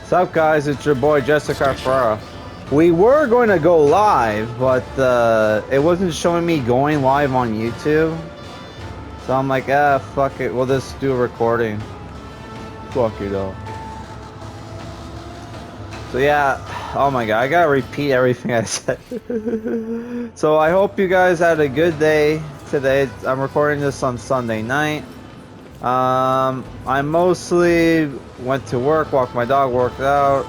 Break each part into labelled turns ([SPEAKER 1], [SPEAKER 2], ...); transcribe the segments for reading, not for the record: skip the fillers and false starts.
[SPEAKER 1] What's up, guys? It's your boy Jessica Ferrara. We were going to go live, but it wasn't showing me going live on YouTube. So I'm like, fuck it. We'll just do a recording. Fuck it up. So yeah, oh my god, I gotta repeat everything I said. So I hope you guys had a good day today. I'm recording this on Sunday night. I mostly went to work, walked my dog, worked out,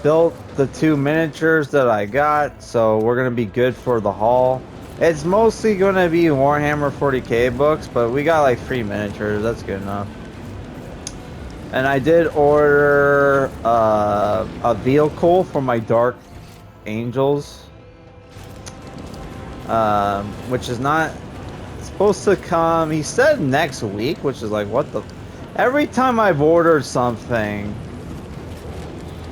[SPEAKER 1] built the 2 miniatures that I got, so we're gonna be good for the haul. It's mostly gonna be Warhammer 40k books, but we got like 3 miniatures, that's good enough. And I did order a vehicle for my Dark Angels, which is not supposed to come. He said next week, which is like, what the? Every time I've ordered something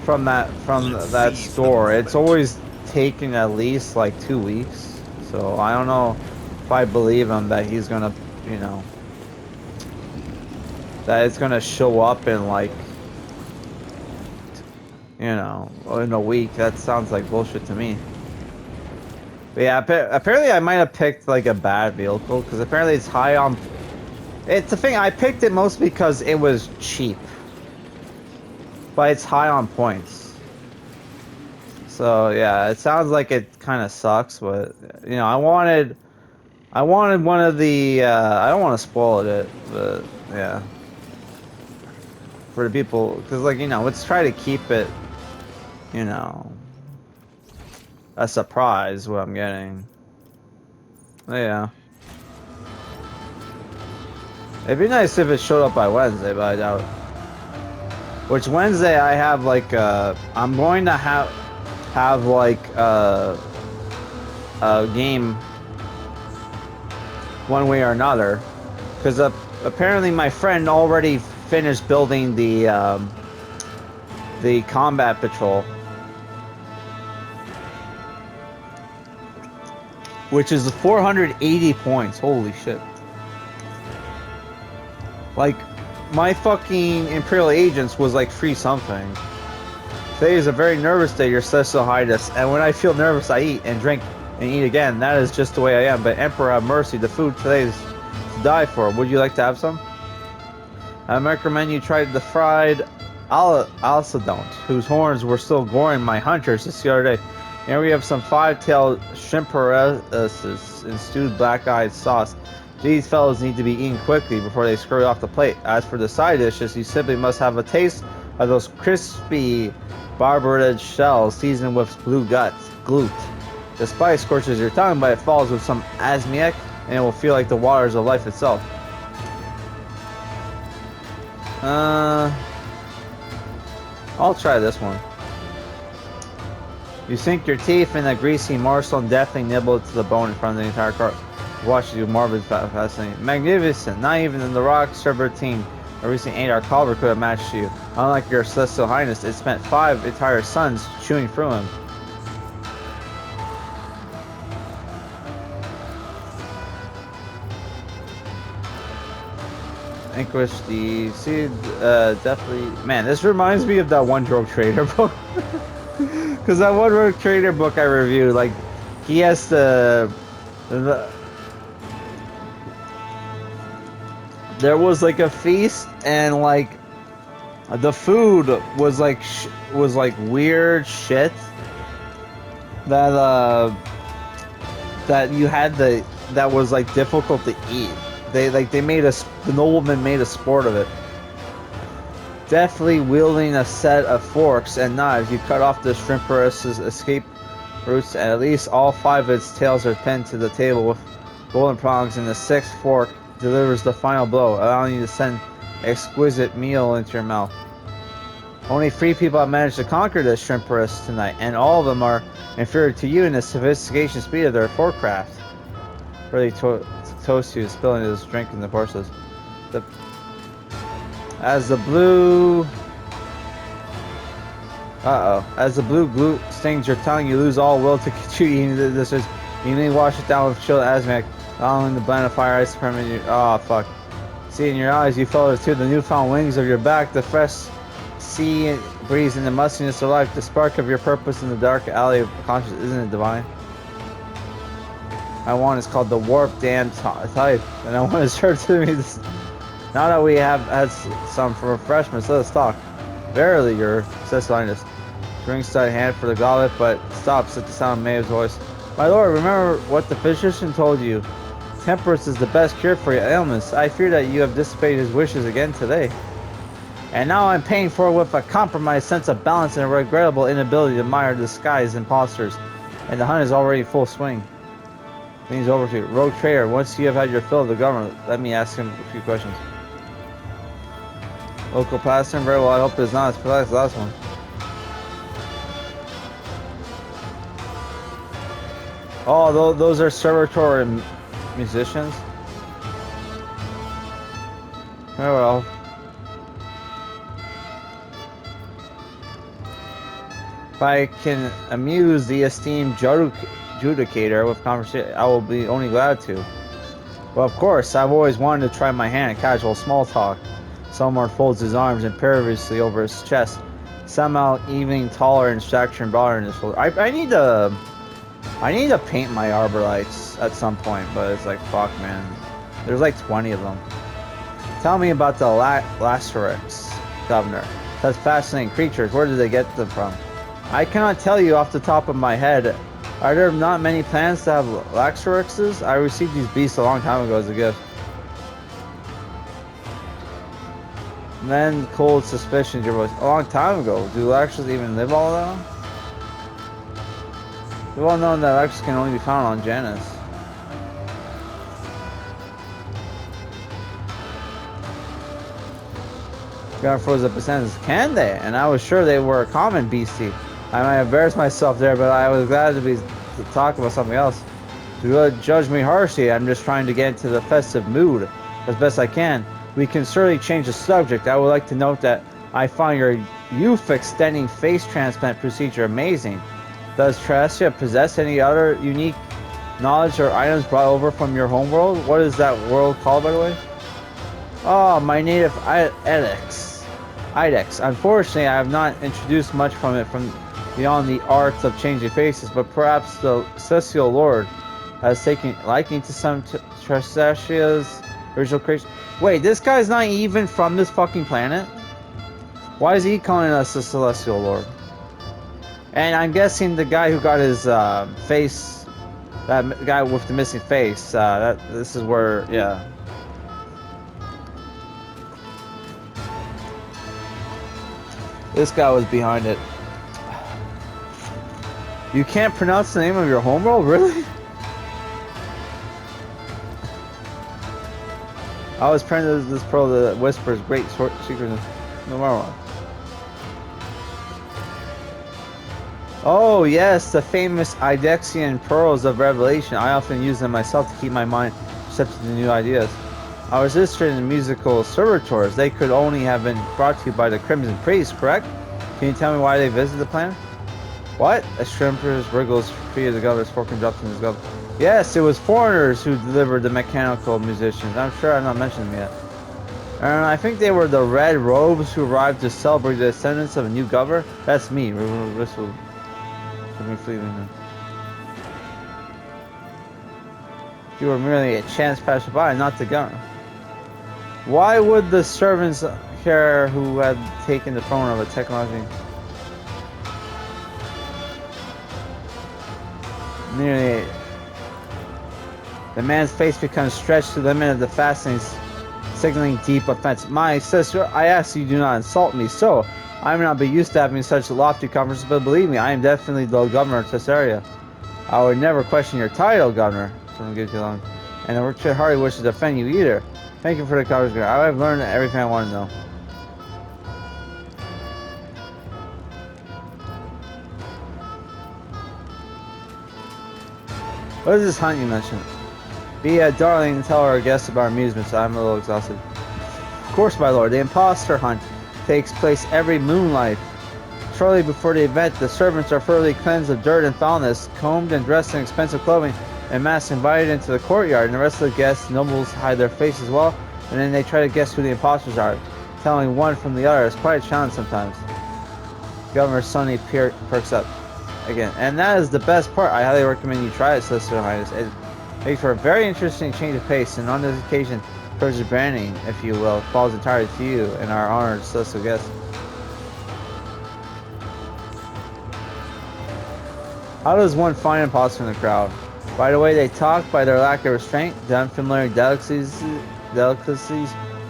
[SPEAKER 1] from that store, it's always taken at least like 2 weeks. So I don't know if I believe him that he's gonna, you know, that it's gonna show up in like, you know, in a week. That sounds like bullshit to me. But yeah, apparently I might have picked like a bad vehicle, because apparently it's high on... It's the thing, I picked it mostly because it was cheap. But it's high on points. So yeah, it sounds like it kind of sucks, but you know, I wanted one of the, I don't want to spoil it, but yeah. For the people, because like, you know, let's try to keep it, you know, a surprise what I'm getting. Yeah. It'd be nice if it showed up by Wednesday, but I doubt it. Which Wednesday I have like I'm going to have like a game one way or another, because apparently my friend already finished building the combat patrol, which is 480 points. Holy shit. Like, my fucking Imperial Agents was like 3 something. Today is a very nervous day, your Celestial Highness, and when I feel nervous I eat and drink and eat again. That is just the way I am, but Emperor have mercy, the food today is to die for. Would you like to have some? I recommend you try the fried Alcedont, whose horns were still goring my hunters this the other day. Here we have some 5-tailed Imperialis in stewed black-eyed sauce. These fellows need to be eaten quickly before they scurry off the plate. As for the side dishes, you simply must have a taste of those crispy barbered shells seasoned with blue glute. The spice scorches your tongue, but it falls with some asmiac, and it will feel like the waters of life itself. I'll try this one. You sink your teeth in a greasy morsel and definitely nibble it to the bone in front of the entire cart. Watch you morbid, fascinating. Magnificent. Not even in the rock server team a recent 8-hour Culver could have matched you. Unlike your Celestial Highness, it spent 5 entire suns chewing through him. Anchorage the seed, definitely. Man, this reminds me of that One Rogue Trader book. Because that One Rogue Trader book I reviewed, like, he has the there was like a feast, and like the food was like weird shit that that you had that was like difficult to eat. The nobleman made a sport of it. Deftly wielding a set of forks and knives, you cut off the Shrimperus's escape routes, and at least all 5 of its tails are pinned to the table with golden prongs, and the 6th fork delivers the final blow, allowing you to send exquisite meal into your mouth. Only 3 people have managed to conquer this Shrimperus tonight, and all of them are inferior to you in the sophistication speed of their forecraft. Really toast you, spilling his drink in the courses. As the blue glute stings your tongue, you lose all will to continue eating this. You may wash it down with chilled asmac, allowing the blend of fire ice permanent. Oh fuck! See in your eyes, you fellows too, the newfound wings of your back, the fresh sea breeze and the mustiness of life, the spark of your purpose in the dark alley of consciousness. Isn't it divine? I want is called the warp damn type, and I want to serve to me this. Now that we have had some for refreshments, let us talk. Verily, your Highness. Drinks thy hand for the goblet, but stops at the sound of Maeve's voice. My lord, remember what the physician told you. Temperance is the best cure for your ailments. I fear that you have dissipated his wishes again today. And now I'm paying for it with a compromised sense of balance and a regrettable inability to admire disguised imposters. And the hunt is already full swing. Leans over to you. Rogue traitor, once you have had your fill of the government, let me ask him a few questions. Local pastor, very well, I hope it's not as polite as the last one. Oh, those are servitor musicians? Very well. If I can amuse the esteemed judicator with conversation, I will be only glad to. Well, of course, I've always wanted to try my hand at casual small talk. Someone folds his arms imperiously over his chest, somehow even taller in stature and broader in his shoulder. I need to paint my arbor lights at some point, but it's like, fuck, man. There's like 20 of them. Tell me about the Lacerix, Governor. Such fascinating creatures. Where did they get them from? I cannot tell you off the top of my head. Are there not many plans to have Lacerixes? I received these beasts a long time ago as a gift. And then cold suspicions your voice. A long time ago. Do Lacerixes even live all that? We've all known that Lacerixes can only be found on Janus. Got froze up his hands. Can they? And I was sure they were a common beastie. I might embarrass myself there, but I was glad to talk about something else. Do judge me harshly. I'm just trying to get into the festive mood as best I can. We can certainly change the subject. I would like to note that I find your youth extending face transplant procedure amazing. Does Tracia possess any other unique knowledge or items brought over from your homeworld? What is that world called, by the way? Oh, my native Idex. Unfortunately, I have not introduced much from it beyond the arts of changing faces, but perhaps the Celestial Lord has taken liking to some Tracia's original creation. Wait, this guy's not even from this fucking planet? Why is he calling us the Celestial Lord? And I'm guessing the guy who got his face, that guy with the missing face, this is where, yeah. This guy was behind it. You can't pronounce the name of your homeworld? Really? I was praying to this pearl that whispers great secrets. No matter what. Oh yes, the famous Idexian pearls of revelation. I often use them myself to keep my mind receptive to new ideas. I was interested in musical servitors. They could only have been brought to you by the Crimson Priest, correct? Can you tell me why they visited the planet? What? A shrimper's wriggles free of the governor's fork and dropped in his glove. Yes, it was foreigners who delivered the mechanical musicians. I'm sure I've not mentioned them yet. And I think they were the Red Robes who arrived to celebrate the ascendance of a new governor. That's me. Whistle. You were merely a chance passerby, not the governor. Why would the servants care who had taken the throne of a technology? Nearly. The man's face becomes stretched to the limit of the fastenings, signaling deep offense. My sister, I ask you do not insult me so. I may not be used to having such lofty conversations, but believe me, I am definitely the governor of this area. I would never question your title, governor. Someone gives you long. And the Richard hardly wishes to offend you either. Thank you for the conversation. I have learned everything I want to know. What is this hunt you mentioned? Be a darling and tell our guests about our amusements. I'm a little exhausted. Of course, my lord. The imposter hunt takes place every moonlight. Shortly before the event, the servants are thoroughly cleansed of dirt and foulness, combed and dressed in expensive clothing, and mass invited into the courtyard. And the rest of the guests, nobles, hide their faces well, and then they try to guess who the imposters are. telling one from the other is quite a challenge sometimes. Governor Sonny perks up again. And that is the best part. I highly recommend you try it, Solicitor Highness. It makes for a very interesting change of pace, and on this occasion, Purge's branding, if you will, falls entirely to you and our honored celestial guest. How does one find imposter in the crowd? By the way they talk, by their lack of restraint, the unfamiliar delicacies,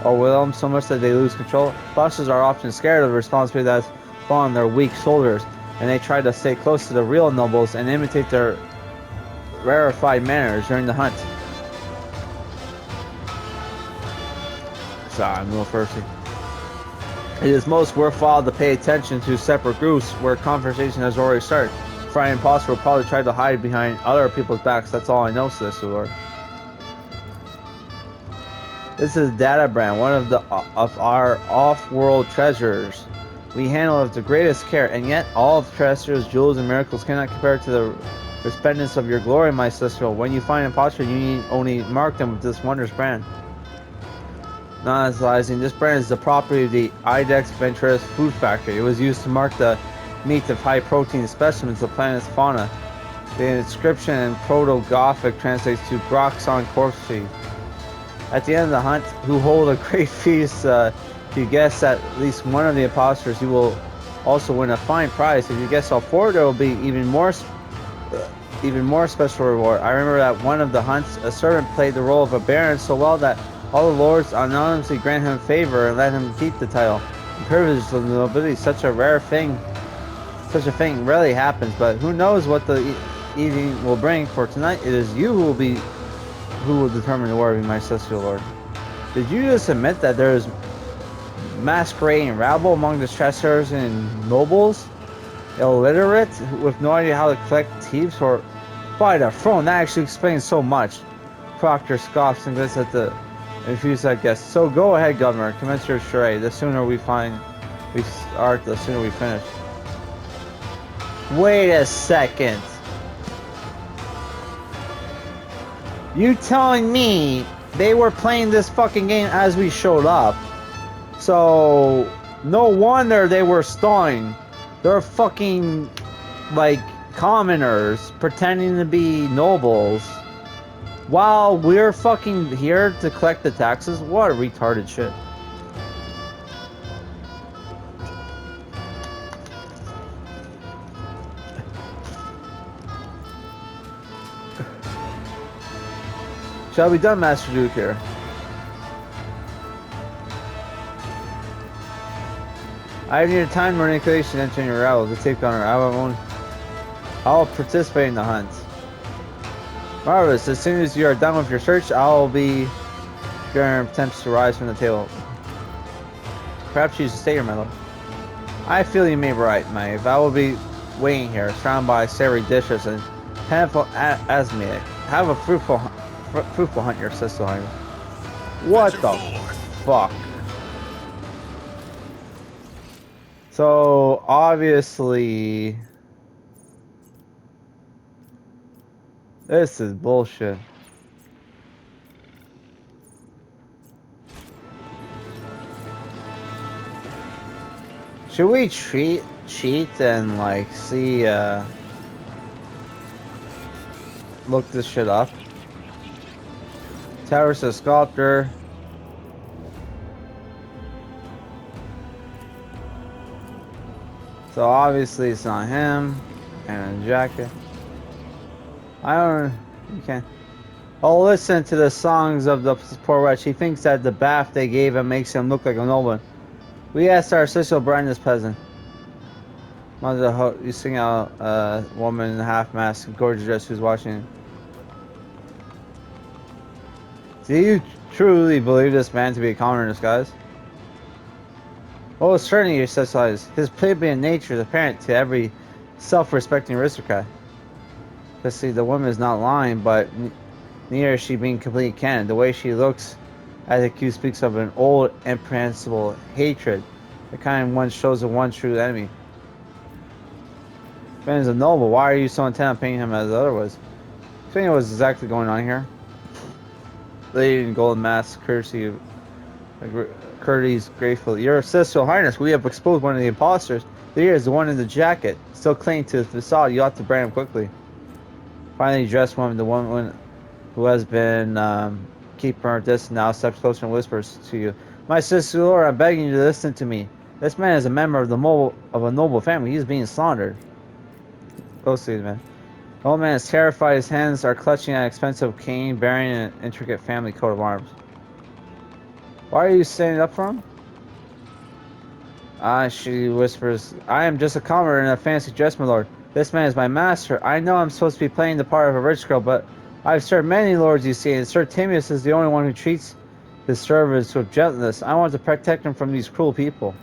[SPEAKER 1] or will them so much that they lose control. Imposters are often scared of the responsibility that's fallen on their weak shoulders, and they try to stay close to the real nobles and imitate their rarefied manners during the hunt. Sorry, I'm a little thirsty. It is most worthwhile to pay attention to separate groups where conversation has already started. Frying imposter will probably try to hide behind other people's backs. That's all I know, Solicitor Lord. This is Data Brand, one of our off-world treasures. We handle it with the greatest care, and yet all of treasures, jewels, and miracles cannot compare to the resplendence of your glory, my Celestial. When you find imposter, you need only mark them with this wondrous brand. Non-analyzing, this brand is the property of the Idex Venturous Food Factory. It was used to mark the meat of high-protein specimens of the planet's fauna. The inscription in Proto-Gothic translates to Groxon Corpse Feed. At the end of the hunt, who hold a great feast, if you guess at least one of the imposters, you will also win a fine prize. If you guess all four, there will be even more special reward. I remember that one of the hunts, a servant played the role of a baron so well that all the lords anonymously grant him favor and let him keep the title. The privilege of the nobility, such a rare thing. Such a thing rarely happens, but who knows what the evening will bring? For tonight, it is you who will determine the worthy, my celestial lord. Did you just admit that there is masquerading rabble among the treasurers and nobles? Illiterate, with no idea how to collect thieves, or by the throne, that actually explains so much. Proctor scoffs and glances at the confused guest. So go ahead, Governor, commence your charade. The sooner we start, the sooner we finish. Wait a second. You telling me they were playing this fucking game as we showed up? So no wonder they were stalling. They're fucking like commoners pretending to be nobles while we're fucking here to collect the taxes. What a retarded shit. Shall be done, Master Duke here. I need a time manipulation entering your route. The tape gunner. I'll participate in the hunt. Marvelous. As soon as you are done with your search, I'll be your attempts to rise from the table. Perhaps you should stay here, my lord. I feel you may be right, Maeve. I will be waiting here, surrounded by savory dishes and plentiful asmic. Have a fruitful hunt, your sister. What the fuck? So obviously this is bullshit. Should we cheat and like see look this shit up? Towers the sculptor. So obviously it's not him. And a jacket. I don't. You can't. Oh, listen to the songs of the poor wretch. He thinks that the bath they gave him makes him look like a nobleman. We asked our sister brand this peasant. You sing out a woman in a half mask, gorgeous dress, who's watching. Do you truly believe this man to be a commoner in disguise? Oh, certainly, your size. His plebeian nature is apparent to every self-respecting aristocrat. Because see, the woman is not lying, but neither is she being completely candid. The way she looks at the accused speaks of an old, imprehensible hatred, the kind one shows of one true enemy. Ben is a noble. Why are you so intent on painting him as otherwise? Explain what's exactly going on here. Lady in golden mask, courteous gratefully. Your Celestial Highness, we have exposed one of the imposters. There is the one in the jacket. Still clinging to the facade. You ought to brand him quickly. Finally dressed woman, the woman who has been keeping her distance now steps closer and whispers to you. My sister Laura, I'm begging you to listen to me. This man is a member of a noble family. He is being slandered. Closely, man. The old man is terrified. His hands are clutching an expensive cane bearing an intricate family coat of arms. Why are you standing up for him? She whispers, I am just a commoner in a fancy dress, my lord. This man is my master. I know I'm supposed to be playing the part of a rich girl, but I've served many lords, you see, and Sir Timius is the only one who treats his servants with gentleness. I want to protect him from these cruel people.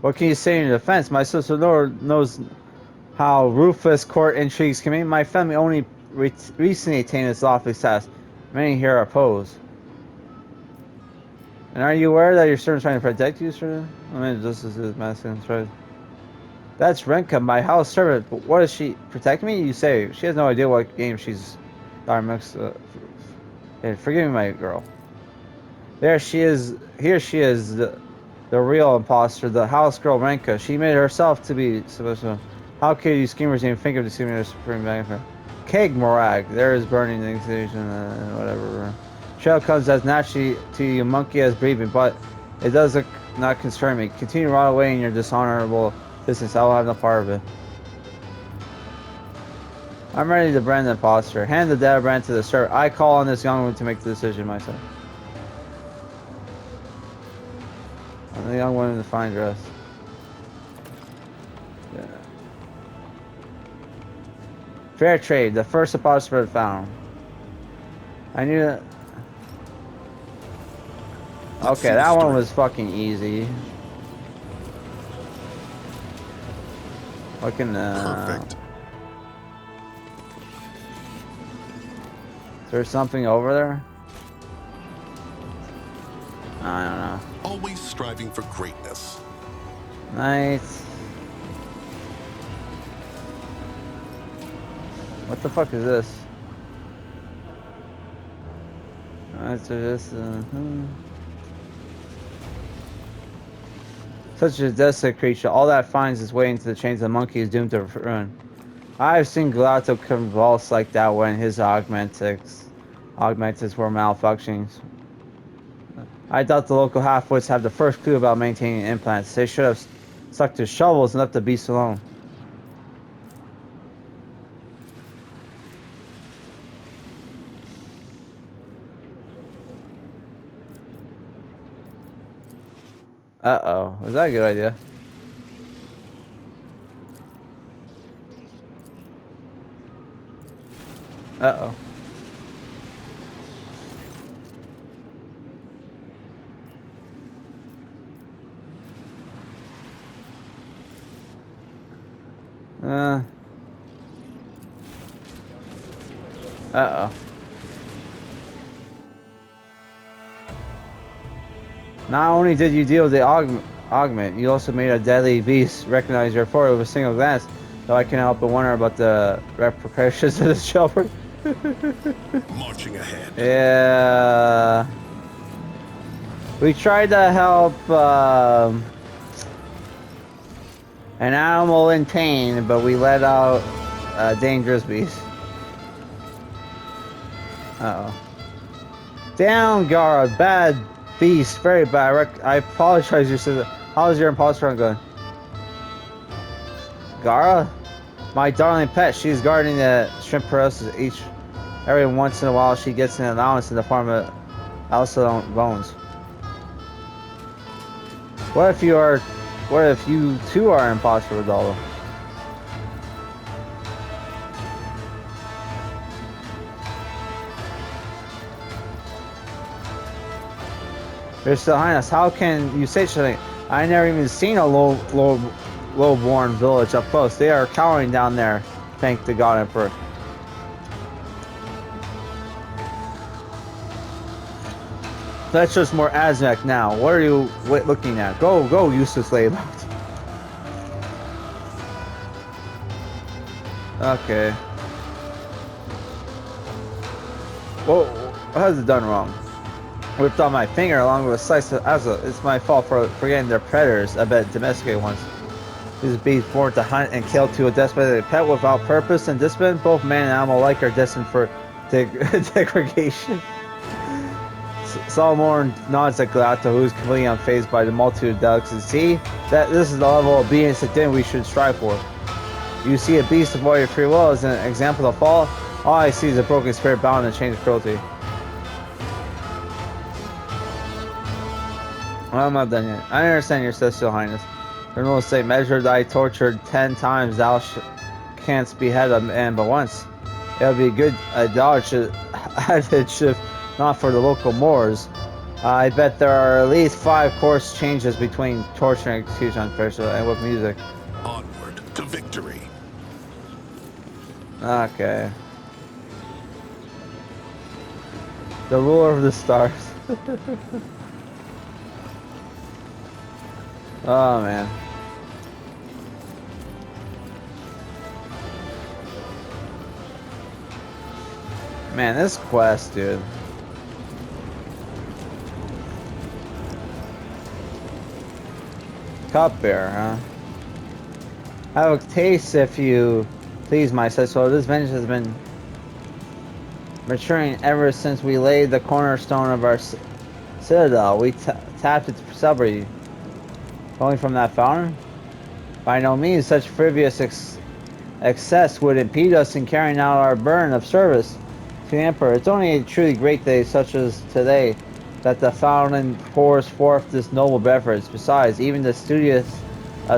[SPEAKER 1] What can you say in your defense? My sister Lord knows how ruthless court intrigues can be. My family only recently attained its lawful status. Many here are opposed. And are you aware that your servant's trying to protect you, sir? I mean, this is his masculine threat. That's Renka, my house servant. But what is she protecting me? You say she has no idea what game she's. Forgive me, my girl. There she is. Here she is, the real imposter, the house girl Renka. She made herself to be supposed to. How could you schemers even think of deceiving her supreme benefit? Keg Morag. There is burning the institution and whatever. Trail comes as naturally to you, monkey as breathing, but it does not concern me. Continue right away in your dishonorable business. I will have no part of it. I'm ready to brand the imposter. Hand the data brand to the servant. I call on this young woman to make the decision myself. I'm the young woman in the fine dress. Yeah. Fair trade. The first imposter found. I knew that. Okay, that one was fucking easy. Fucking
[SPEAKER 2] Perfect.
[SPEAKER 1] Is there something over there? I don't know.
[SPEAKER 2] Always striving for greatness.
[SPEAKER 1] Nice. What the fuck is this? Alright, so this Such a desolate creature, all that finds its way into the chains of the monkey is doomed to ruin. I've seen Gelato convulse like that when his augmentics were malfunctioning. I doubt the local half-wits have the first clue about maintaining implants. They should have stuck to shovels and left the beast alone. Uh-oh. Was that a good idea? Uh-oh. Uh-oh. Not only did you deal with the augment, you also made a deadly beast recognize your authority with a single glance. Though I can't help but wonder about the repercussions of this shepherd.
[SPEAKER 2] Marching ahead.
[SPEAKER 1] Yeah. We tried to help an animal in pain, but we let out a dangerous beast. Uh-oh. Down, Gara. Bad beast. Very bad. I apologize, your sister. How's your imposter hunt going? Gara? My darling pet. She's guarding the shrimp process every once in a while she gets an allowance in the form of Alcyon bones. What if you too are an imposter, Rodolfo? Your Still Highness, how can you say something? I never even seen a low-born village up close. They are cowering down there, thank the God Emperor. That's just more Aznek now. What are you looking at? Go, useless slave. Okay. Whoa, what has it done wrong? Whipped on my finger along with a slice of Azza. It's my fault for forgetting their predators. I bet domesticated ones. These beasts born to hunt and kill to a desperate pet without purpose and discipline. Both man and animal alike are destined for degradation. Solomon nods at Galato, who is completely unfazed by the multitude of delicacies. See, that this is the level of obedience that we should strive for. You see a beast of warrior free will as an example of fall. All I see is a broken spirit bound in a chain of cruelty. Well, I'm not done yet. I understand your celestial highness. For most say, measure thy tortured 10 times, thou canst behead a man but once. It would be good adage if not for the local Moors. I bet there are at least 5 course changes between torture and execution on Fairfield and with music.
[SPEAKER 2] Onward to victory.
[SPEAKER 1] Okay. The ruler of the stars. Oh man. Man, this quest, dude. Cupbearer, huh? Have a taste if you please, my sister. This vengeance has been maturing ever since we laid the cornerstone of our citadel. We tapped its celebrity. Going from that fountain? By no means, such frivolous excess would impede us in carrying out our burden of service to the Emperor. It's only a truly great day such as today that the fountain pours forth this noble beverage. Besides, even the studious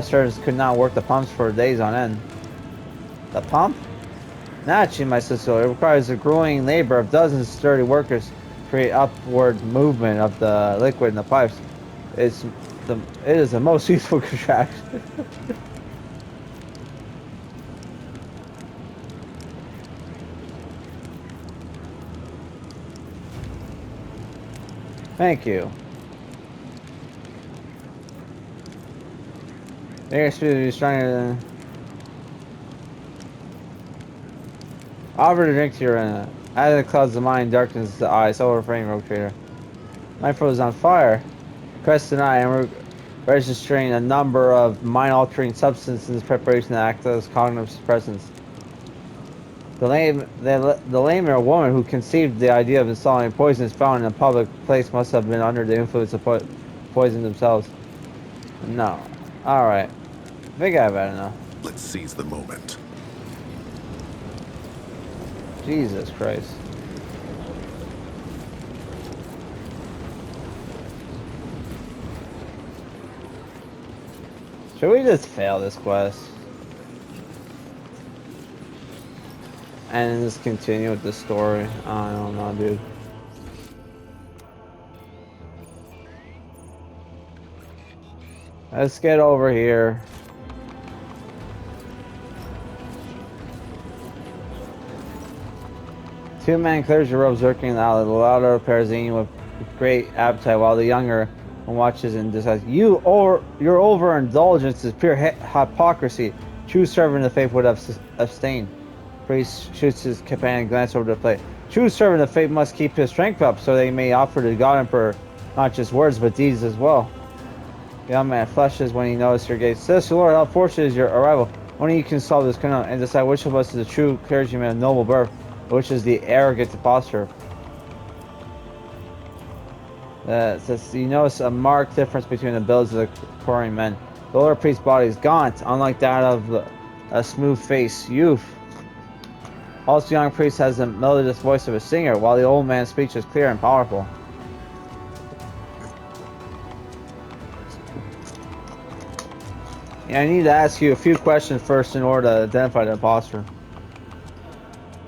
[SPEAKER 1] servants could not work the pumps for days on end. The pump? Naturally, my sister, it requires the grueling labor of dozens of sturdy workers to create upward movement of the liquid in the pipes. It is the most useful contraction. Thank you. The air speed is stronger than. Offer to drink to your as it clouds the mind, darkens the eyes. So refrain, rogue trader. My throat is on fire. Crest and I am registering a number of mind-altering substances in preparation to act as cognitive suppressants. The lame woman who conceived the idea of installing a poisonous fountain in a public place must have been under the influence of poison themselves. No. Alright. I think I've had enough.
[SPEAKER 2] Let's seize the moment.
[SPEAKER 1] Jesus Christ. Should we just fail this quest? And just continue with the story? I don't know, dude. Let's get over here. Two men clears your robes lurking in the alley. The latter appears eating with great appetite, while the younger one watches and decides, your overindulgence is pure hypocrisy. True servant of the faith would have abstained. Priest shoots his companion and glances over the plate. True servant of faith must keep his strength up so they may offer to God Emperor not just words but deeds as well. The young man flushes when he notices your gaze. Says, Lord, how fortunate is your arrival. Only you can solve this conundrum and decide which of us is a true clergyman of noble birth, which is the arrogant impostor. Says you notice a marked difference between the builds of the quarrying men. The older priest's body is gaunt, unlike that of a smooth-faced youth. Also, the young priest has the melodious voice of a singer, while the old man's speech is clear and powerful. Yeah, I need to ask you a few questions first in order to identify the imposter.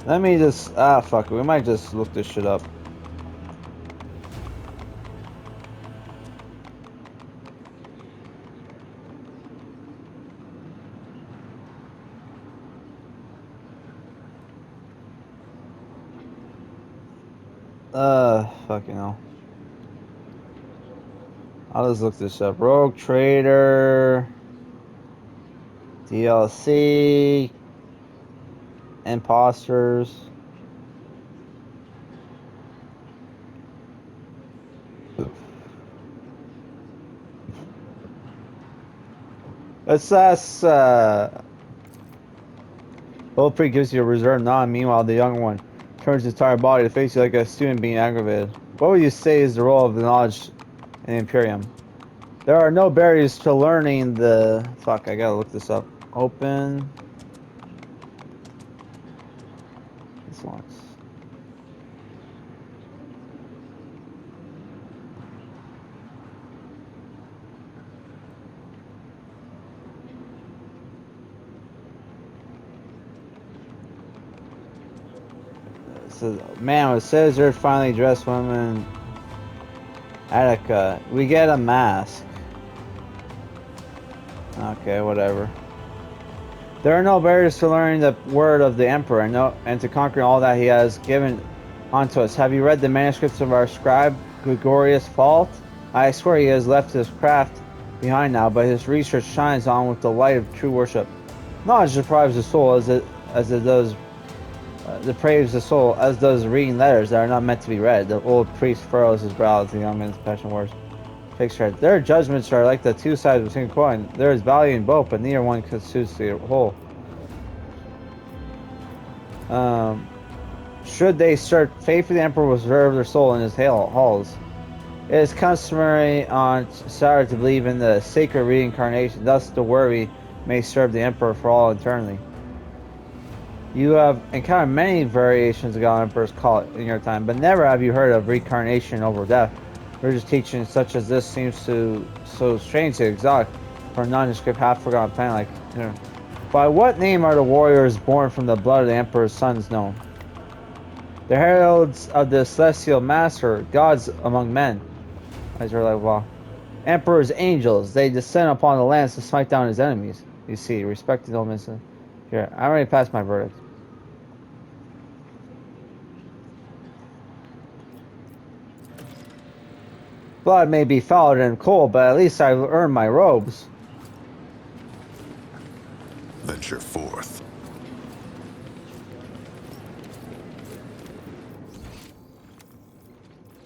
[SPEAKER 1] Let me just... fuck it. We might just look this shit up. Fucking hell. I'll just look this up. Rogue Trader... DLC... Imposters... Assess, Old Pre gives you a reserved nod, meanwhile the young one turns his entire body to face you like a student being aggravated. What would you say is the role of the knowledge in the Imperium? There are no barriers to learning the... Fuck, I gotta look this up. Open... This one's... So, man with scissors finally dressed woman... Attica. We get a mask. Okay, whatever. There are no barriers to learning the word of the Emperor and to conquering all that he has given unto us. Have you read the manuscripts of our scribe, Gregorius Fault? I swear he has left his craft behind now, but his research shines on with the light of true worship. Knowledge deprives the soul as it does depraves the soul, as does reading letters that are not meant to be read. The old priest furrows his brow as the young man's passion words. Picture it. Their judgments are like the two sides of the same coin. There is value in both, but neither one constitutes the whole. Should they search, faith for the Emperor will preserve their soul in his halls. It is customary on Saturday to believe in the sacred reincarnation. Thus, the worthy may serve the Emperor for all eternity. You have encountered many variations of God Emperor's call in your time, but never have you heard of reincarnation over death. Religious teaching such as this seems so strange to exotic for a nondescript, half-forgotten planet like here. By what name are the warriors born from the blood of the Emperor's sons known? The heralds of the celestial master, gods among men. Eyes are like, wow. Emperor's angels, they descend upon the lands to smite down his enemies. You see, respected old minister. Here, I already passed my verdict. Blood may be fouled and cold, but at least I've earned my robes.
[SPEAKER 2] Venture forth.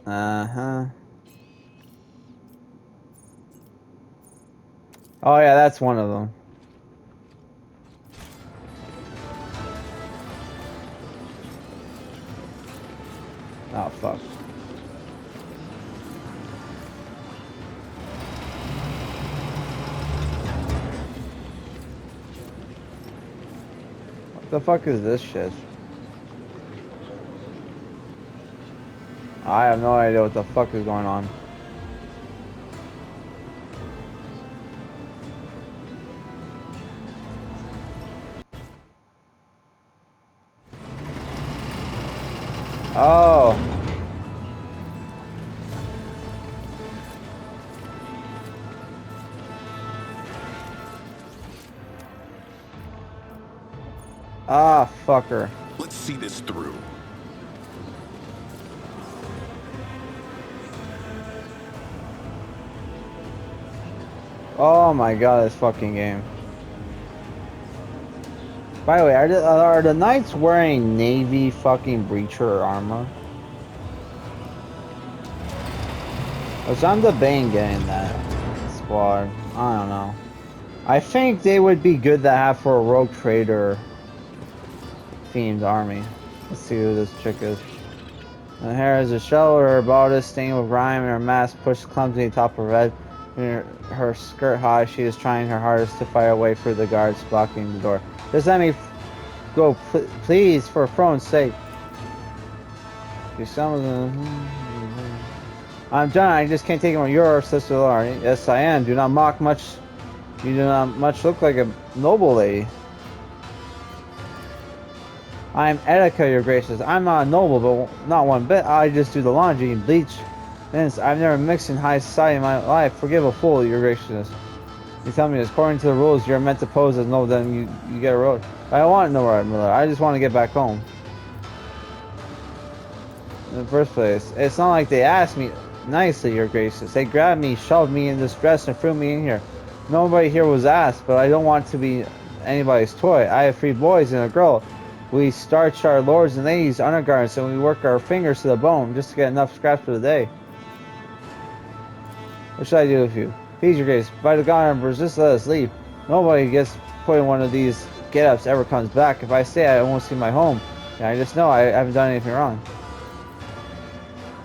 [SPEAKER 1] Uh-huh. Oh yeah, that's one of them. Oh fuck. What the fuck is this shit? I have no idea what the fuck is going on. Oh. Ah, fucker.
[SPEAKER 2] Let's see this through.
[SPEAKER 1] Oh my god, this fucking game. By the way, are the knights wearing navy fucking breacher armor? Cause I'm debating getting that squad. I don't know. I think they would be good to have for a rogue trader themed army. Let's see who this chick is. Her hair is a shell, her bodice stained with grime, and her mask pushed clumsily atop her head. In her skirt high, she is trying her hardest to fight her way through the guards blocking the door. Just let me go, please, for Throne's sake. She summons. I'm done. I just can't take it when you're sister Laura. Yes, I am. Do not mock much. You do not much look like a noble lady. I am Etika, your gracious. I'm not a noble, but not one bit. I just do the laundry and bleach. Hence, I've never mixed in high society in my life. Forgive a fool, your graciousness. You tell me this. According to the rules, you're meant to pose as noble, then you get a road. I don't want no right, Miller. I just want to get back home. In the first place, it's not like they asked me nicely, your gracious. They grabbed me, shoved me in this dress, and threw me in here. Nobody here was asked, but I don't want to be anybody's toy. I have 3 boys and a girl. We starch our lords and ladies' undergarments, and we work our fingers to the bone just to get enough scraps for the day. What should I do with you? Please, your grace. By the god emperors, just let us leave. Nobody gets put in one of these get-ups ever comes back. If I stay, I won't see my home. And I just know I haven't done anything wrong.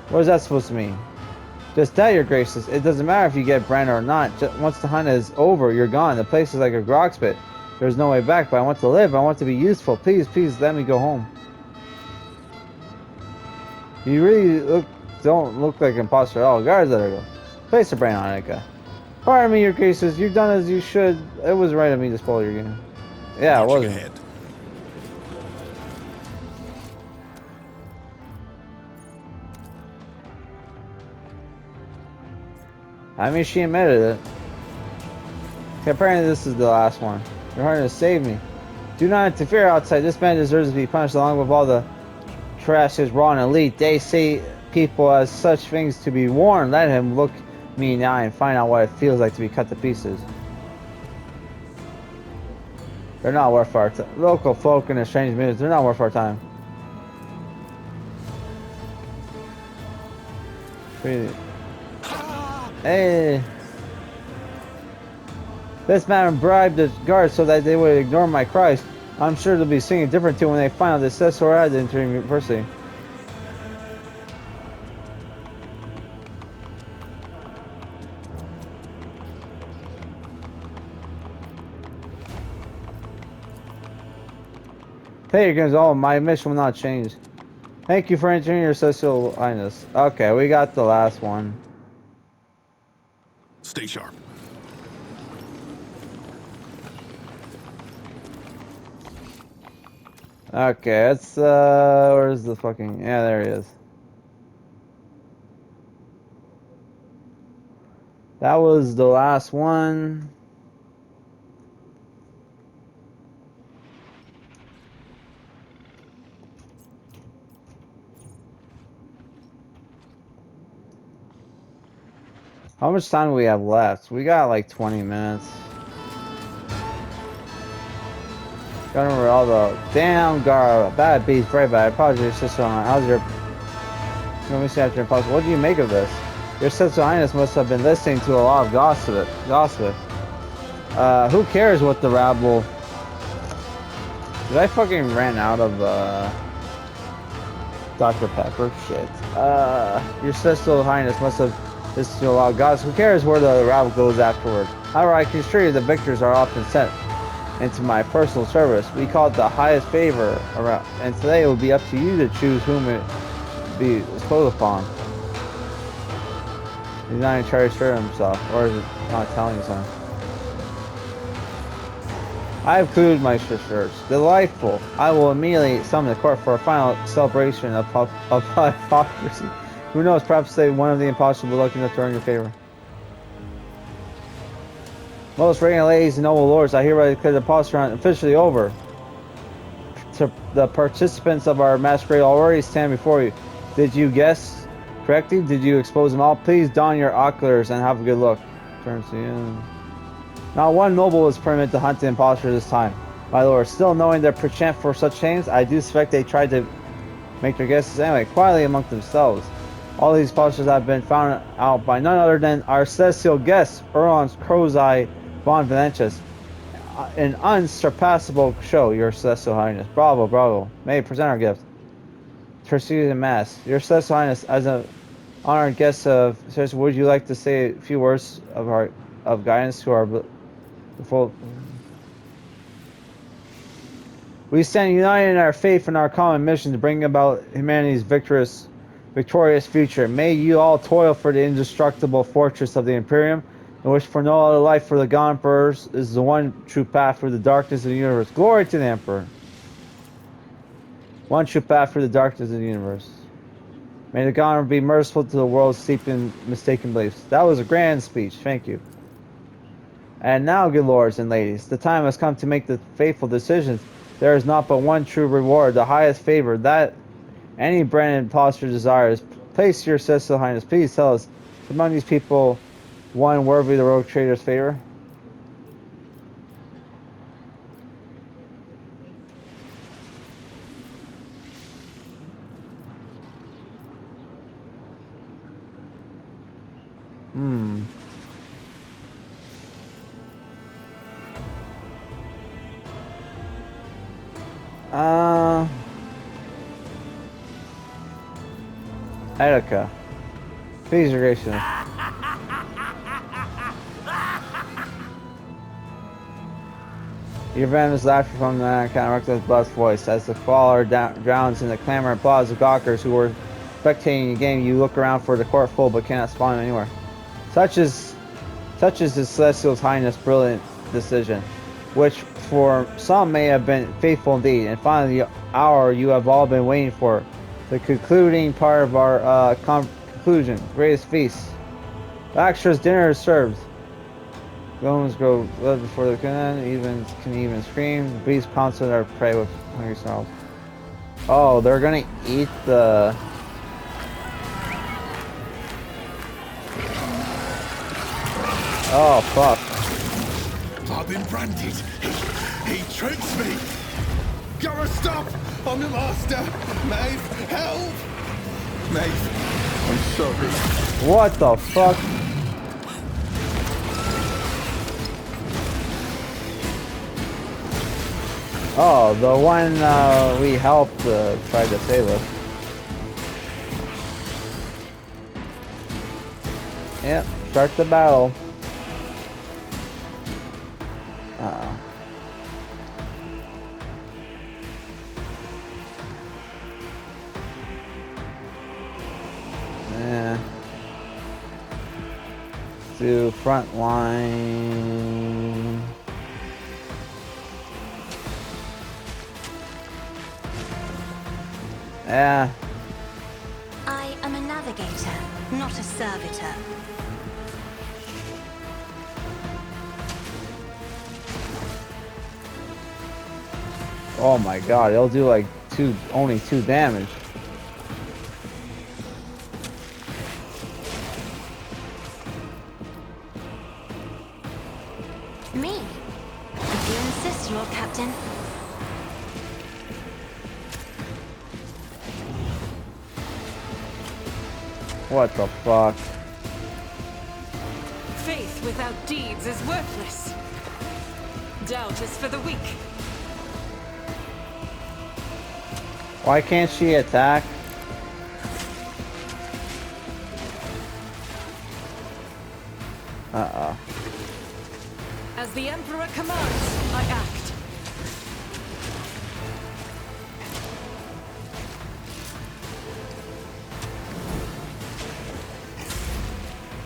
[SPEAKER 1] What is that supposed to mean? Just that, your graces. It doesn't matter if you get branded or not. Just, once the hunt is over, you're gone. The place is like a grog spit. There's no way back, but I want to live. I want to be useful. Please, please, let me go home. You really don't look like an imposter at all. Guards, let her go. Place a brand on Annika. Pardon me, your graces. You've done as you should. It was right of me to spoil your game. Yeah, it
[SPEAKER 2] Marching
[SPEAKER 1] wasn't.
[SPEAKER 2] ahead.
[SPEAKER 1] I mean, she admitted it. Okay, apparently this is the last one. You're hard to save me. Do not interfere outside. This man deserves to be punished along with all the trash his raw and elite. They say people as such things to be warned. Let him look me in the eye and find out what it feels like to be cut to pieces. They're not worth our time. Local folk and strange music, they're not worth our time. Hey. This man bribed the guards so that they would ignore my cries. I'm sure they'll be singing different tune when they find out the successor had entering university. Hey, against all, my mission will not change. Thank you for entering your social highness. Okay, we got the last one.
[SPEAKER 2] Stay sharp.
[SPEAKER 1] Okay, it's where's the fucking, yeah, there he is. That was the last one. How much time do we have left? We got like 20 minutes. Gotta remember all the damn bad beats, very bad. Apologies, sister. How's your? Let me see after impossible. What do you make of this? Your sister highness must have been listening to a lot of gossip. Who cares what the rabble? Did I fucking ran out of Dr. Pepper? Shit. Your sister highness must have listened to a lot of gossip. Who cares where the rabble goes afterward? However, I can assure you the victors are often sent into my personal service. We call it the highest favor around, and today it will be up to you to choose whom it be bestowed upon. He's not entirely sure of himself, or is it not telling you something? I have concluded my sisters. Delightful. I will immediately summon the court for a final celebration of hypocrisy. Who knows, perhaps they one of the impostors will look enough to earn your favor. Most reigning ladies and noble lords, I hereby declare the impostor hunt officially over. The participants of our masquerade already stand before you. Did you guess correctly? Did you expose them all? Please don your oculars and have a good look. Turns to you. Not one noble is permitted to hunt the impostor this time. My lord, still knowing their penchant for such things, I do suspect they tried to make their guesses anyway, quietly among themselves. All these impostors have been found out by none other than our celestial guest, Euron's Crow's Eye Von Venetius. An unsurpassable show, your celestial highness. Bravo, bravo. May I present our gift. Proceed in mass. Your celestial highness, as an honored guest of Ceres, would you like to say a few words of guidance to our full? We stand united in our faith and our common mission to bring about humanity's victorious future. May you all toil for the indestructible fortress of the Imperium, and wish for no other life, for the God Emperors is the one true path through the darkness of the universe. Glory to the Emperor. One true path through the darkness of the universe. May the God Emperor be merciful to the world steeped in mistaken beliefs. That was a grand speech. Thank you. And now, good lords and ladies, the time has come to make the fateful decisions. There is not but one true reward, the highest favor that any brand impostor desires. Place your celestial highness. Please tell us, among these people, one worthy of the rogue trader's favor? Hmm. Erica. Please, your gracious. Your venomous laughter from the counteracts Blood's voice. As the faller drowns in the clamor and applause of gawkers who were spectating the game, you look around for the court full but cannot spot him anywhere. Such is His Celestial Highness' brilliant decision, which for some may have been fateful indeed. And finally, the hour you have all been waiting for, the concluding part of our conclusion, greatest feast. The extras dinner is served. Golems grow blood before they can even scream. The beasts pounce on their prey with hungry snarls. Oh, they're gonna eat the. Oh fuck.
[SPEAKER 2] I've been branded. He tricks me. Gotta stop. I'm the master. Maeve, help. Maeve, I'm sorry.
[SPEAKER 1] What the fuck? Oh, the one we helped try to save us. Yep, start the battle. Uh-oh. Yeah. To front line. Yeah.
[SPEAKER 3] I am a navigator, not a servitor.
[SPEAKER 1] Oh my god, it'll do like only 2 damage.
[SPEAKER 3] Me? If you insist, Lord Captain.
[SPEAKER 1] What the fuck?
[SPEAKER 4] Faith without deeds is worthless. Doubt is for the weak.
[SPEAKER 1] Why can't she attack? Uh-oh.
[SPEAKER 4] As the Emperor commands, I act.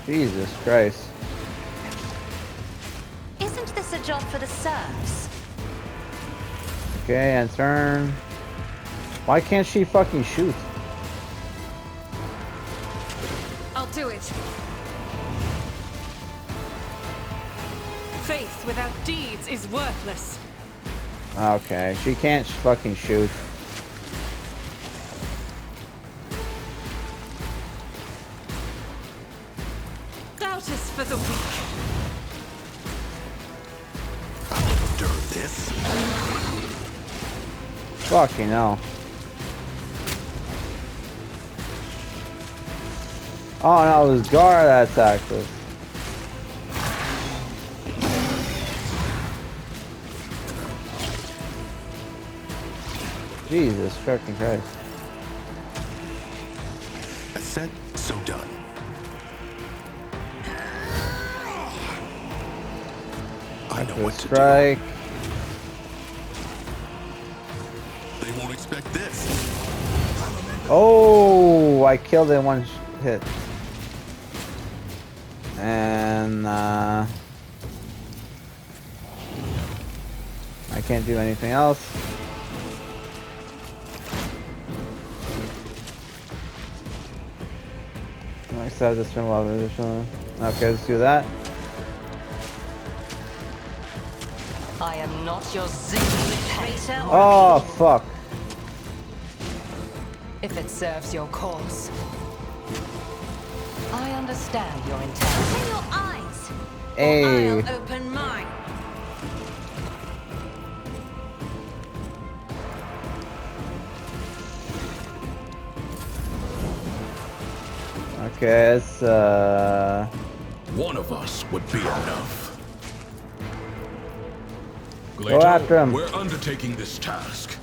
[SPEAKER 1] Jesus Christ.
[SPEAKER 3] Isn't this a job for the serfs?
[SPEAKER 1] Okay, and turn. Why can't she fucking shoot?
[SPEAKER 4] I'll do it. Faith without deeds is worthless.
[SPEAKER 1] Okay, she can't fucking shoot.
[SPEAKER 4] Doubt is for the weak.
[SPEAKER 2] Endure this.
[SPEAKER 1] Fucking hell. Oh no, it was Gar that attacked us. Jesus fucking Christ.
[SPEAKER 2] As said, so done. I know what to
[SPEAKER 1] Strike.
[SPEAKER 2] do. They won't expect this.
[SPEAKER 1] Oh, I killed it in one hit. And I can't do anything else. I still have this from additional. Okay, let's do that.
[SPEAKER 5] I am not your zinging traitor.
[SPEAKER 1] Oh fuck.
[SPEAKER 5] If it serves your cause. I understand your intent.
[SPEAKER 3] Open your eyes.
[SPEAKER 1] Hey.
[SPEAKER 3] Or I'll open mine.
[SPEAKER 1] Okay, it's
[SPEAKER 2] One of us would be enough.
[SPEAKER 1] Go after him.
[SPEAKER 2] We're undertaking this task.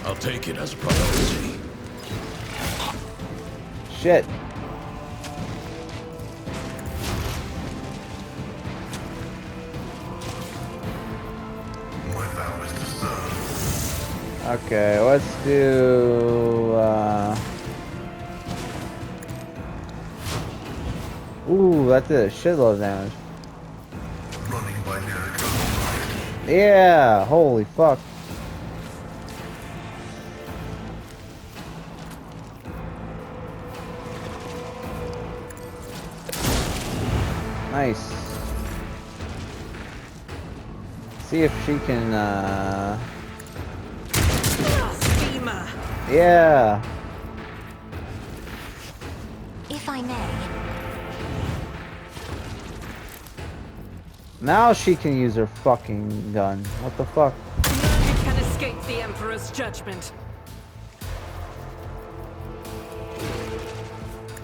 [SPEAKER 2] I'll take it as a priority.
[SPEAKER 1] Shit. Okay, let's do ooh, that did a shitload of damage.
[SPEAKER 6] Running by miracle.
[SPEAKER 1] Yeah, holy fuck. Nice. See if she can
[SPEAKER 4] Blasphemer!
[SPEAKER 1] yeah.
[SPEAKER 3] If I may,
[SPEAKER 1] Now she can use her fucking gun. What the fuck?
[SPEAKER 4] None can escape the Emperor's judgment.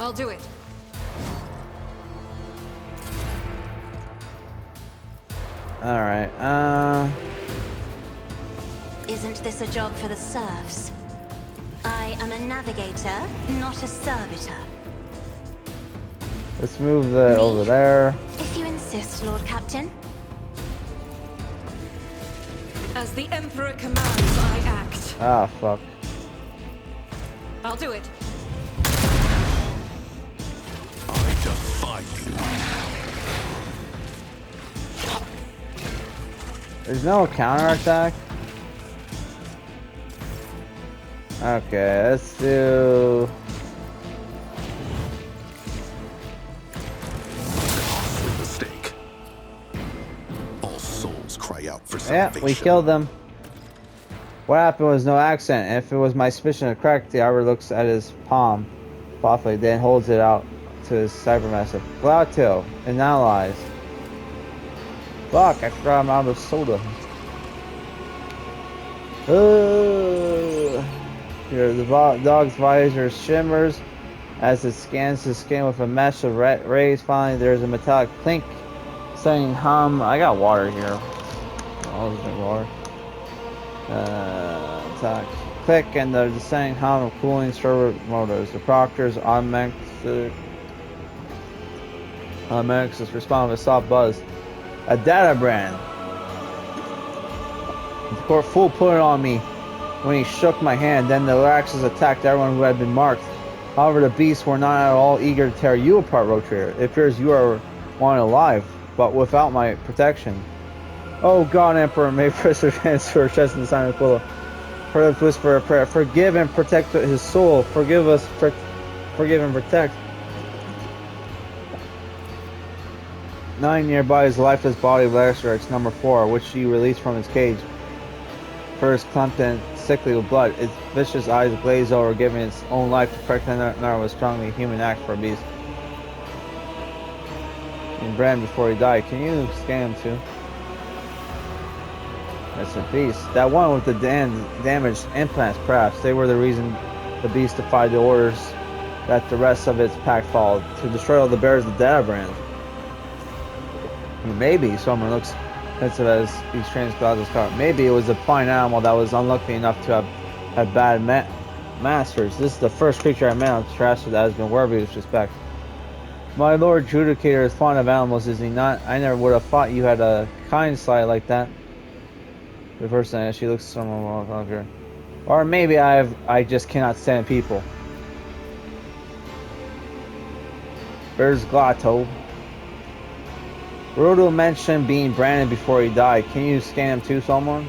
[SPEAKER 4] I'll do it.
[SPEAKER 1] Alright,
[SPEAKER 3] isn't this a job for the serfs? I am a navigator, not a servitor.
[SPEAKER 1] let's move that over there.
[SPEAKER 3] If you insist, Lord Captain.
[SPEAKER 4] As the Emperor commands, I act.
[SPEAKER 1] Ah, fuck.
[SPEAKER 4] I'll do it.
[SPEAKER 2] I defy you.
[SPEAKER 1] There's no counterattack? Okay, let's do...
[SPEAKER 2] Costly mistake. All souls cry out for
[SPEAKER 1] Yeah,
[SPEAKER 2] salvation.
[SPEAKER 1] we killed them. What happened was no accident. If it was my suspicion correct, the arbiter looks at his palm thoughtfully, then holds it out to his cybermassive. Glautil, analyze. Fuck, I forgot I'm out of soda. Here, the dog's visor shimmers as it scans the skin with a mesh of rays. Finally, there's a metallic clink, saying hum. I got water here. I'll just drink water. Attack. Click, and the descending hum of cooling servo motors. The Proctor's automatics respond with a soft buzz. A data brand. The court fool put it on me when he shook my hand. Then the Laxes attacked everyone who had been marked. However, the beasts were not at all eager to tear you apart, Rotrator. It appears you are wanted alive, but without my protection. Oh God, Emperor, may press her hands to her chest in the sign of Aquila. Her lips whisper a prayer. Forgive and protect his soul. Forgive us, forgive and protect. 9 nearby his lifeless body of Laxrax number 4, which she released from its cage. First clumped and sickly with blood, its vicious eyes glazed over, giving its own life to protect another was strongly human act for a beast. And Brand before he died. Can you scan him too? That's a beast. That one with the damaged implants, perhaps. They were the reason the beast defied the orders that the rest of its pack followed. To destroy all the bears of the Data Brand. Maybe someone looks offensive as these transclouded car. Maybe it was a fine animal that was unlucky enough to have had bad masters. This is the first creature I met on Terrastra that has been worthy of respect. My Lord Judicator is fond of animals, is he not? I never would have thought you had a kind side like that. The first thing, she looks somewhat longer. Or maybe I just cannot stand people. There's Glotto. Rodo mentioned being branded before he died. Can you scan him too, someone?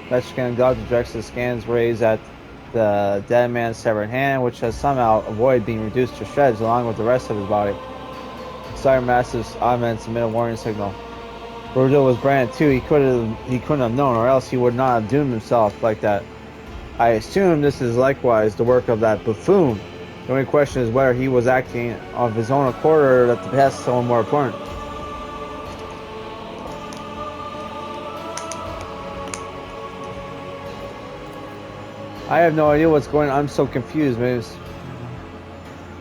[SPEAKER 1] Let's scan God directs the scans raised at the dead man's severed hand, which has somehow avoided being reduced to shreds along with the rest of his body. Sire Massive's augments emit a warning signal. Rodo was branded too. He couldn't have known, or else he would not have doomed himself like that. I assume this is likewise the work of that buffoon. The only question is whether he was acting of his own accord or at the behest of someone more important. I have no idea what's going on. I'm so confused. Maybe this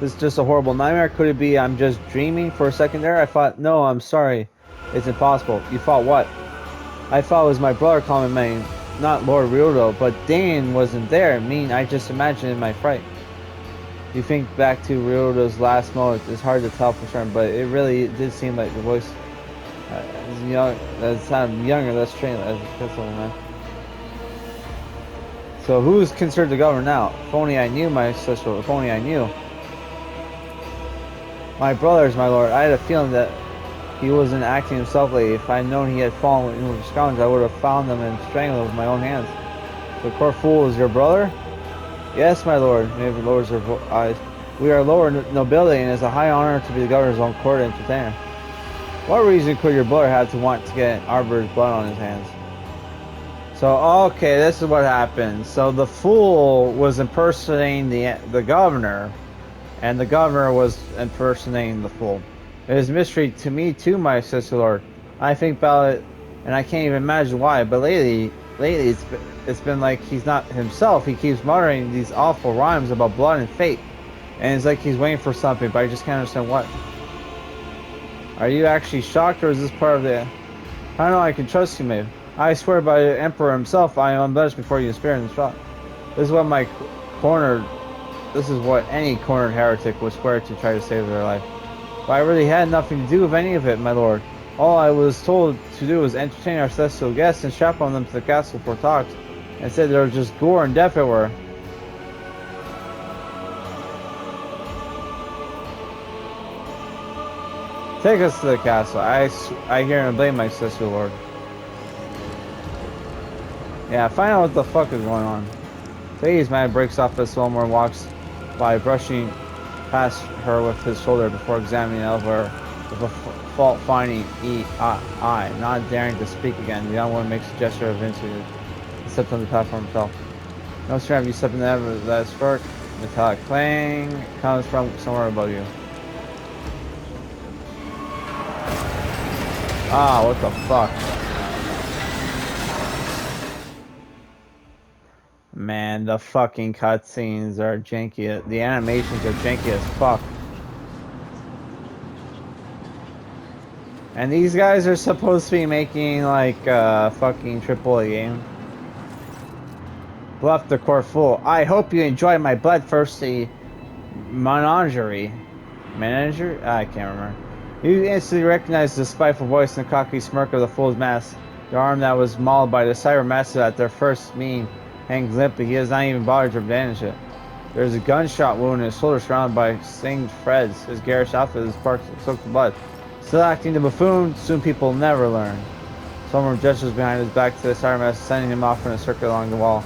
[SPEAKER 1] is just a horrible nightmare. Could it be I'm just dreaming for a second there? I thought, no, I'm sorry. It's impossible. You thought what? I thought it was my brother calling my name, not Lord Riodo, but Dane wasn't there. I mean, I just imagined in my fright. You think back to Riodo's last moment. It's hard to tell for certain, but it really did seem like the voice is young. That sounded younger, less trained as a pistol man. So who's considered the governor now? If only I knew, my sister. If only I knew. My brothers, my lord. I had a feeling that he wasn't acting himself lately. If I had known he had fallen into the scoundrels, I would have found them and strangled them with my own hands. The court fool is your brother? Yes, my lord. Maybe lowers her eyes. We are lower nobility, and it's a high honor to be the governor's own court entertainer. What reason could your brother have to want to get Arbor's blood on his hands? So, okay, this is what happened. So the fool was impersonating the governor, and the governor was impersonating the fool. It is a mystery to me too, my sister lord. I think about it, and I can't even imagine why. But lately it's been like he's not himself. He keeps muttering these awful rhymes about blood and fate, and it's like he's waiting for something, but I just can't understand what. Are you actually shocked, or is this part of the? I don't know. I can trust you, maybe. I swear by the Emperor himself, I am unblemished before you spirit in the shot. This is what This is what any cornered heretic would swear to try to save their life. But I really had nothing to do with any of it, my lord. All I was told to do was entertain our celestial guests and chaperone them to the castle for talks, and said there was just gore and death everywhere. Take us to the castle. I hear and blame my sister, lord. Yeah, find out what the fuck is going on. Please, man, breaks off as Wilmore walks by, brushing past her with his shoulder before examining Elver with a fault-finding eye, not daring to speak again. The young woman makes a gesture of insolence and steps on the platform himself. No sooner have you stepped in the ever that spark, metallic clang comes from somewhere above you. Ah, what the fuck? Man, the fucking cutscenes are janky. The animations are janky as fuck. And these guys are supposed to be making like a fucking AAA game. Bluff the court fool. I hope you enjoy my bloodthirsty menagerie. Manager? I can't remember. You instantly recognize the spiteful voice and the cocky smirk of the fool's mask. The arm that was mauled by the cyber master at their first meeting hangs limp, but he has not even bothered to bandage it. There's a gunshot wound in his shoulder surrounded by singed threads. His garish outfit is soaked with blood. Still acting the buffoon, soon people never learn. Someone gestures behind his back to the cyber master, sending him off in a circle along the wall.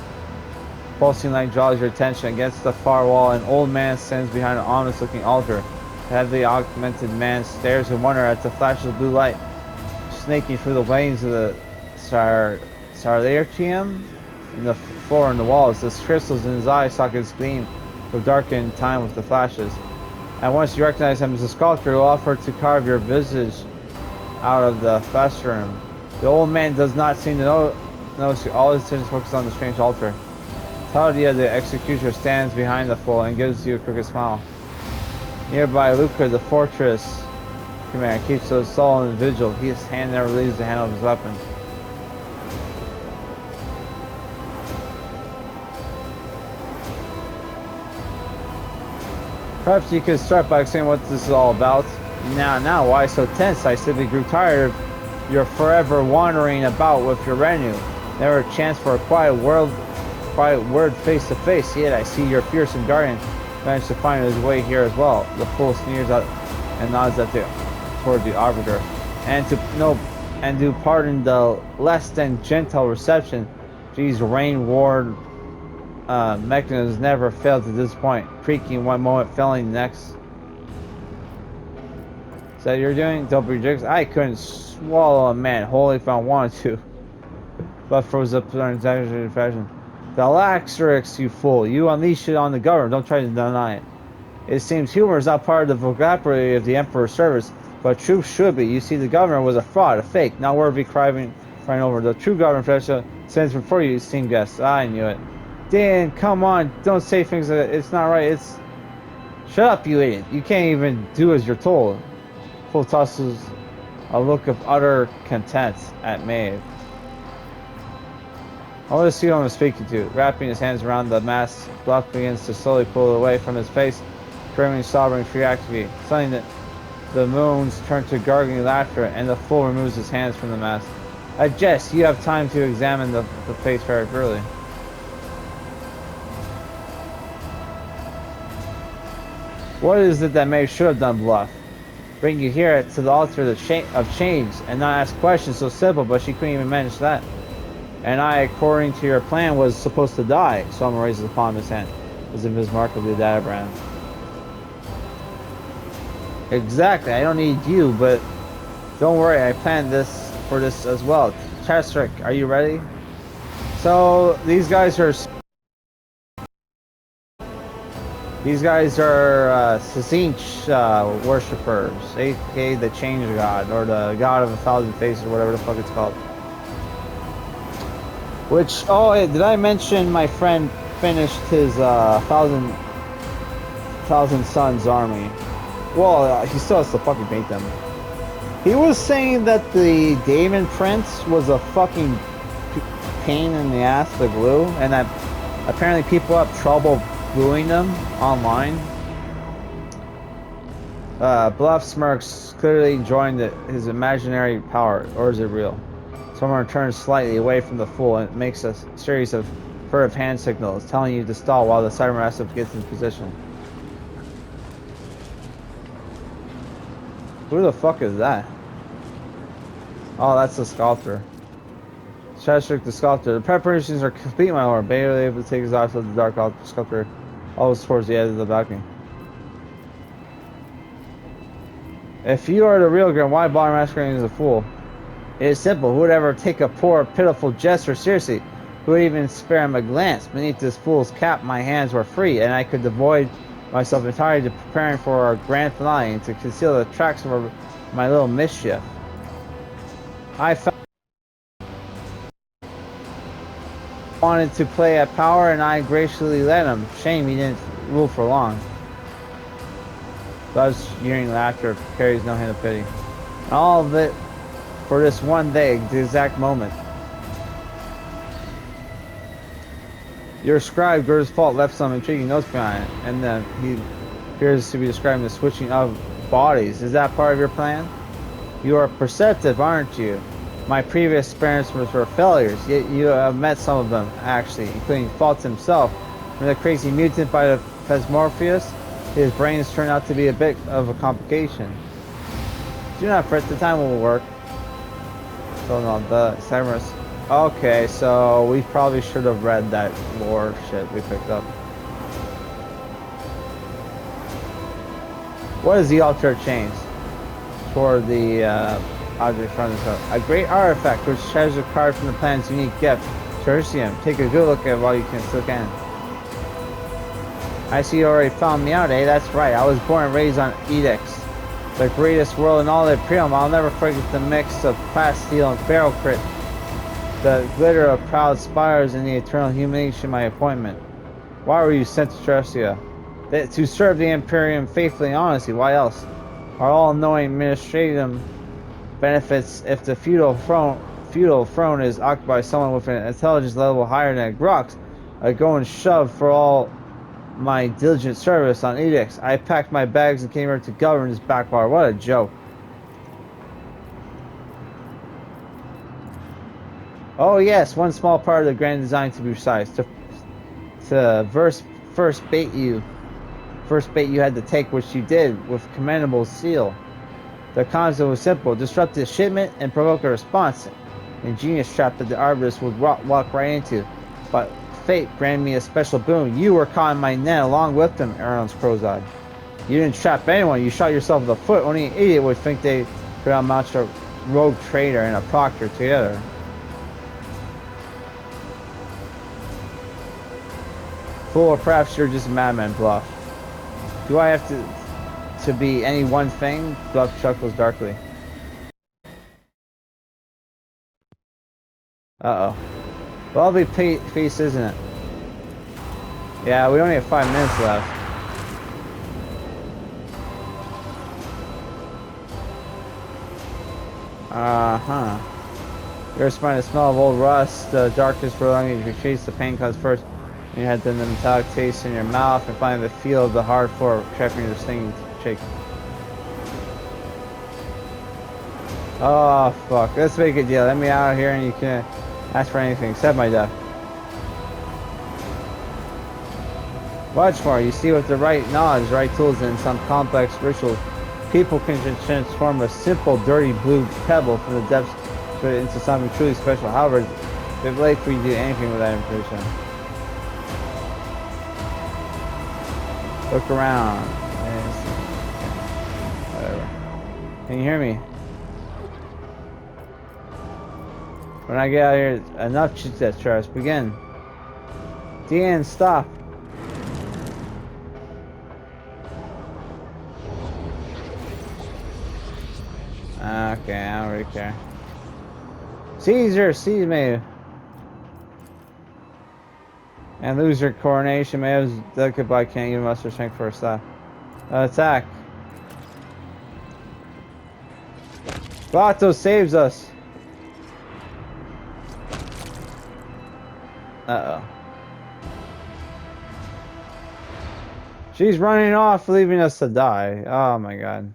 [SPEAKER 1] Pulsing light draws your attention. Against the far wall, an old man stands behind an ominous-looking altar. The heavily augmented man stares in wonder at the flashes of blue light snaking through the veins of the Sarlatium in the floor and the walls. The crystals in his eye sockets gleam, will darken in time with the flashes. At once you recognize him as a sculptor who offered to carve your visage out of the festrum. The old man does not seem to notice you. All his attention is focused on the strange altar. Taldia, the executioner, stands behind the fool and gives you a crooked smile. Nearby, Luca, the fortress commander, keeps his soul in vigil. His hand never leaves the handle of his weapon. Perhaps you could start by explaining what this is all about. Now, why so tense? I simply grew tired of your forever wandering about with your retinue. Never a chance for a quiet word face to face. Yet I see your fearsome guardian managed to find his way here as well. The fool sneers at and nods toward the arbiter. And to pardon the less than gentle reception, these rain-worn mechanisms never fail to disappoint, creaking one moment, failing the next. Is that you're doing? Don't be ridiculous. I couldn't swallow a man wholly if I wanted to. But froze up in an exaggerated fashion. The laxerix, you fool. You unleash it on the government. Don't try to deny it. It seems humor is not part of the vocabulary of the Emperor's service, but truth should be. You see, the governor was a fraud, a fake, not worthy crying over. The true governor stands before you, esteemed guests. I knew it. Dan, come on, don't say things that it's not right. It's shut up, you idiot. You can't even do as you're told. Full tosses a look of utter contempt at Maeve. I want to see who I'm speaking to. Wrapping his hands around the mask, Bluff begins to slowly pull it away from his face, screaming, sobbing, free activity. Suddenly, the moons turn to gargling laughter, and the fool removes his hands from the mask. Jess, you have time to examine the face very thoroughly. What is it that Maeve should have done, Bluff? Bring you here to the altar of change and not ask questions so simple, but she couldn't even manage that. And I, according to your plan, was supposed to die. Someone raises the palm of his hand, as if his mark of the data brand. Exactly, I don't need you, but don't worry, I planned this for this as well. Chastrik, are you ready? So these guys are Tzeentch worshippers, aka the Change God, or the God of a Thousand Faces, whatever the fuck it's called. Which, oh, hey, did I mention my friend finished his Thousand Sons army? Well, he still has to fucking paint them. He was saying that the Daemon Prince was a fucking pain in the ass to glue, and that apparently people have trouble gluing them online. Bluff smirks, clearly enjoying his imaginary power, or is it real? Someone turns slightly away from the fool and makes a series of furtive hand signals, telling you to stall while the Cybermassive gets in position. Who the fuck is that? Oh, that's the sculptor. Chastrik the sculptor. The preparations are complete, my lord. Barely able to take his eyes off the dark sculptor, always towards the edge of the balcony. If you are the real Grim, why bother masquerading as a fool? It is simple. Who would ever take a poor, pitiful jester seriously? Who would even spare him a glance? Beneath this fool's cap, my hands were free, and I could devote myself entirely to preparing for our grand finale and to conceal the tracks of my little mischief. I wanted to play at power, and I graciously let him. Shame he didn't rule for long. Love's jeering laughter carries no hint of pity. All of it for this one day, the exact moment. Your scribe, Gur's fault, left some intriguing notes behind, and then he appears to be describing the switching of bodies. Is that part of your plan? You are perceptive, aren't you? My previous experiments were failures, yet you have met some of them, actually, including Fault himself. From the crazy mutant by the Phasmorpheus, his brains turned out to be a bit of a complication. Do not fret, the time will work. So no, the Cyberus. Okay, so we probably should have read that lore shit we picked up. What is the altar change? Toward the object from the a great artifact which shares a card from the planet's unique gift, Tertium. Take a good look at it while you still can. I see you already found me out, eh? That's right. I was born and raised on Edix, the greatest world in all the Imperium. I'll never forget the mix of plasteel and barrel crit, the glitter of proud spires, and the eternal humiliation of my appointment. Why were you sent to Tertia? To serve the Imperium faithfully and honestly. Why else? Our all-knowing administratum benefits if the feudal throne is occupied by someone with an intelligence level higher than Grox. I go and shove for all my diligent service on edicts. I packed my bags and came here to govern this backwater. What a joke. Oh yes, one small part of the grand design to be precise. To first bait you had to take, which you did with commendable zeal. The concept was simple: disrupt the shipment and provoke a response. An ingenious trap that the Arbitrus would walk right into. But fate granted me a special boon. You were caught in my net along with them, Aaron's crow's eye. You didn't trap anyone, you shot yourself in the foot. Only an idiot would think they could outmatch a rogue trader and a proctor together. Fool, or perhaps you're just a madman, Bluff. Do I have to be any one thing? Bluff chuckles darkly. Uh-oh. Lovely face, isn't it? Yeah, we only have 5 minutes left. Uh-huh. You're smelling the smell of old rust, the darkness prolonging you chase the pain comes first. You had then the metallic taste in your mouth and finally the feel of the hard floor trapping your stinging cheek. Oh fuck, let's make a deal. Let me out of here and you can ask for anything except my death. Much more, you see with the right knowledge, right tools, and some complex rituals, people can transform a simple, dirty blue pebble from the depths into something truly special. However, it's late for you to do anything with that information. Look around. Yes. Whatever. Can you hear me? When I get out of here, enough chit chat, Charles. Begin. DN, stop. Okay, I don't really care. Caesar, seize me. And lose your coronation. May have delicate but I can't even muster strength for a stop. Attack. Vato saves us. Uh-oh. She's running off, leaving us to die. Oh my god.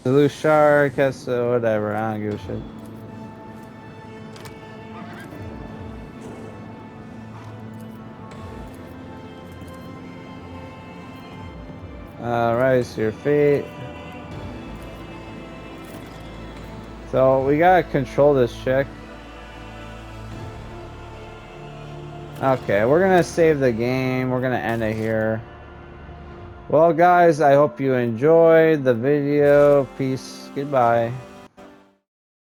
[SPEAKER 1] The loose shark, guess whatever. I don't give a shit. Rise to your feet. So we gotta control this chick. Okay, we're gonna save the game. We're gonna end it here. Well, guys, I hope you enjoyed the video. Peace. Goodbye.